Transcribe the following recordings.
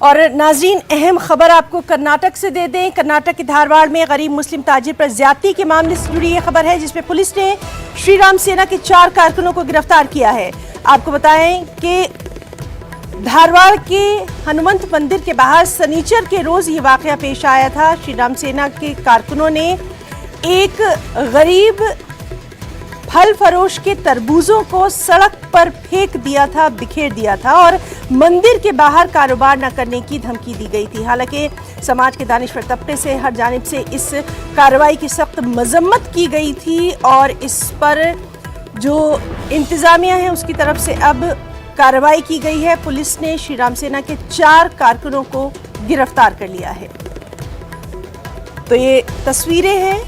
और नाजरीन, अहम खबर आपको कर्नाटक से दे दें। कर्नाटक के धारवाड़ में गरीब मुस्लिम ताजिर पर ज्यादती के मामले से जुड़ी ये खबर है, जिसमें पुलिस ने श्री राम सेना के 4 कारकुनों को गिरफ्तार किया है। आपको बताएं कि धारवाड़ के हनुमंत मंदिर के बाहर शनिचर के रोज ये वाकया पेश आया था। श्री राम सेना के कारकुनों ने एक गरीब फल फरोश के तरबूजों को सड़क पर फेंक दिया था, बिखेर दिया था और मंदिर के बाहर कारोबार न करने की धमकी दी गई थी। हालांकि समाज के दानिश्वर तबके से हर जानिब से इस कार्रवाई की सख्त मजम्मत की गई थी और इस पर जो इंतजामिया है उसकी तरफ से अब कार्रवाई की गई है। पुलिस ने श्री राम सेना के 4 कारकुनों को गिरफ्तार कर लिया है। तो ये तस्वीरें हैं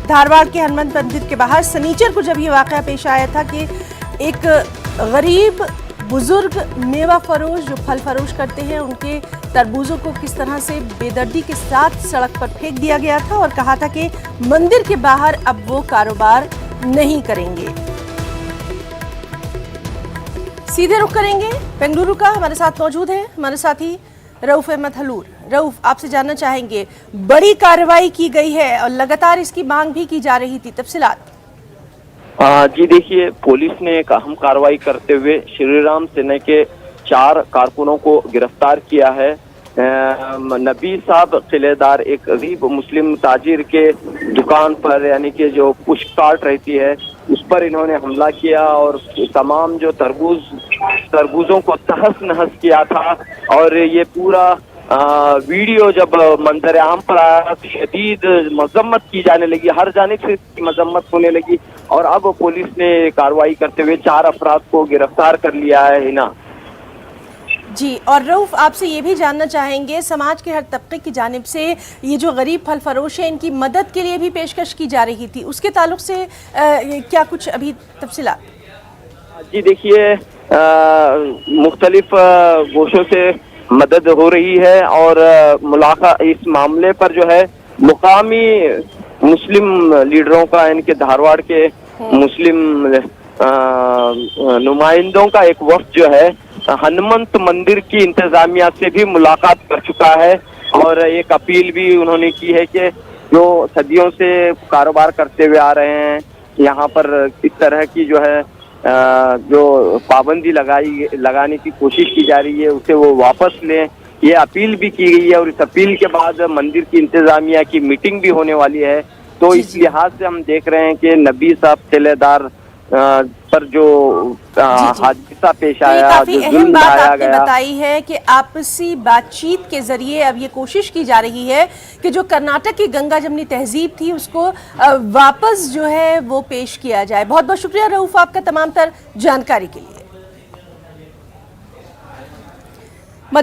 धारवाड़ के हनुमंत मंदिर के बाहर शनिचर को, जब ये वाकया पेश आया था कि एक गरीब बुजुर्ग मेवा फरोश जो फल फरोश करते हैं, उनके तरबूजों को किस तरह से बेदर्दी के साथ सड़क पर फेंक दिया गया था और कहा था कि मंदिर के बाहर अब वो कारोबार नहीं करेंगे। सीधे रुख करेंगे बेंगलुरु का। हमारे साथ मौजूद है हमारे साथी रऊफ अहमद हलूर। रऊफ, आपसे जानना चाहेंगे, बड़ी कार्रवाई की गई है और लगातार इसकी मांग भी की जा रही थी, तफसीलात। जी देखिए, पुलिस ने एक अहम कार्रवाई करते हुए श्री राम सेना के 4 कारकुनों को गिरफ्तार किया है। नबी साहब किलेदार एक गरीब मुस्लिम ताजिर के दुकान पर, यानी कि जो पुष्प कार्ट रहती है, उस पर इन्होंने हमला किया और तमाम जो तरबूजों को तहस नहस किया था। और ये पूरा वीडियो जब मंजर आम पर आया तो शदीद मजम्मत की जाने लगी, हर जानिब से मजम्मत होने लगी और अब पुलिस ने कार्रवाई करते हुए 4 अफराद को गिरफ्तार कर लिया है। हिना जी, और रऊफ, आपसे ये भी जानना चाहेंगे, समाज के हर तबके की जानिब से ये जो गरीब फल फरोश है, इनकी मदद के लिए भी पेशकश की जा रही थी, उसके ताल्लुक से क्या कुछ अभी तफसीलात? जी देखिए, मुख्तलिफ गोशों से मदद हो रही है और मुलाकात इस मामले पर जो है मुकामी मुस्लिम लीडरों का, इनके धारवाड़ के मुस्लिम नुमाइंदों का एक वफ्द जो है हनुमंत मंदिर की इंतजामिया से भी मुलाकात कर चुका है और एक अपील भी उन्होंने की है कि जो सदियों से कारोबार करते हुए आ रहे हैं, यहाँ पर इस तरह की जो है जो पाबंदी लगाने की कोशिश की जा रही है, उसे वो वापस लें, ये अपील भी की गई है। और इस अपील के बाद मंदिर की इंतजामिया की मीटिंग भी होने वाली है। तो इस लिहाज से हम देख रहे हैं कि नबी साहब किलेदार पर जो हादसा पेश आया, काफी अहम बात आपने बताई है कि आपसी बातचीत के जरिए अब ये कोशिश की जा रही है कि जो कर्नाटक की गंगा जमनी तहजीब थी उसको वापस जो है वो पेश किया जाए। बहुत बहुत शुक्रिया रऊफ आपका तमाम तर जानकारी के लिए।